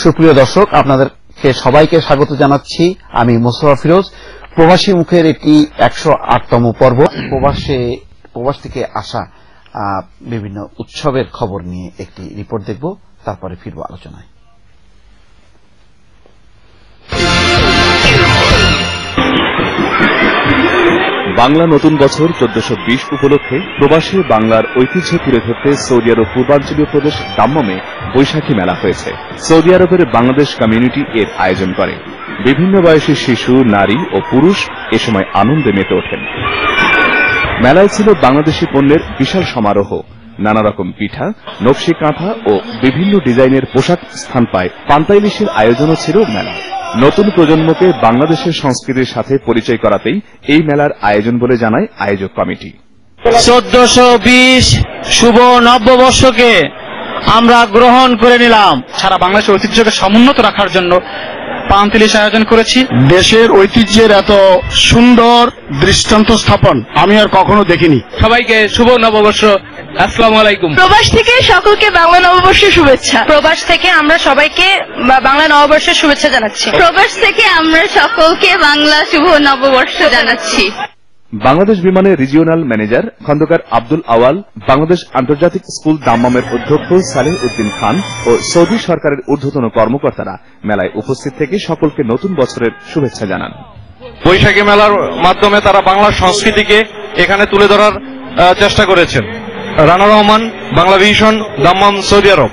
সুপ্রিয় দর্শক, আপনাদেরকে সবাইকে স্বাগত জানাচ্ছি। আমি মোস্তফা ফিরোজ। প্রবাসী মুখের একটি 108তম পর্ব। প্রবাস থেকে আসা বিভিন্ন উৎসবের খবর নিয়ে একটি রিপোর্ট দেখব, তারপরে ফিরব আলোচনায়। বাংলা নতুন বছর 1420 উপলক্ষে প্রবাসী বাংলার ঐতিহ্য তুলে ধরতে সৌদি আরব পূর্বাঞ্চলীয় প্রদেশ দাম্মামে বৈশাখী মেলা হয়েছে। সৌদি আরবের বাংলাদেশ কমিউনিটি এর আয়োজন করে। বিভিন্ন বয়সী শিশু, নারী ও পুরুষ এ সময় আনন্দে মেতে ওঠেন। মেলায় ছিল বাংলাদেশি পণ্যের বিশাল সমারোহ। নানা রকম পিঠা, নকশি কাঁথা ও বিভিন্ন ডিজাইনের পোশাক স্থান পায়। পান্তা ইলিশের আয়োজনও ছিল মেলা। নতুন প্রজন্মকে বাংলাদেশের সংস্কৃতির সাথে পরিচয় করাতেই এই মেলার আয়োজন বলে জানায় আয়োজক কমিটি। 1420 শুভ নববর্ষকে আমরা গ্রহণ করে নিলাম। সারা বাংলাদেশের ঐতিহ্যকে সমুন্নত রাখার জন্য পান্তা ইলিশ আয়োজন করেছি। দেশের ঐতিহ্যের এত সুন্দর দৃষ্টান্ত স্থাপন আমি আর কখনো দেখিনি। সবাইকে শুভ নববর্ষ, আসসালামু আলাইকুম। প্রবাস থেকে সকলকে বাংলা নববর্ষের শুভেচ্ছা। প্রবাস থেকে আমরা সবাইকে বাংলা নববর্ষের শুভেচ্ছা জানাচ্ছি। প্রবাস থেকে আমরা সকলকে বাংলা শুভ নববর্ষ জানাচ্ছি। বাংলাদেশ বিমানের রিজিওনাল ম্যানেজার খন্দকার আব্দুল আওয়াল, বাংলাদেশ আন্তর্জাতিক স্কুল দাম্মামের অধ্যক্ষ সালেহ উদ্দিন খান ও সৌদি সরকারের ঊর্ধ্বতন কর্মকর্তারা মেলায় উপস্থিত থেকে সকলকে নতুন বছরের শুভেচ্ছা জানান। বৈশাখী মেলার মাধ্যমে তারা বাংলার সংস্কৃতিকে এখানে তুলে ধরার চেষ্টা করেছেন। রানা রহমান, বাংলা ভিশন, দাম্মাম, সৌদি আরব।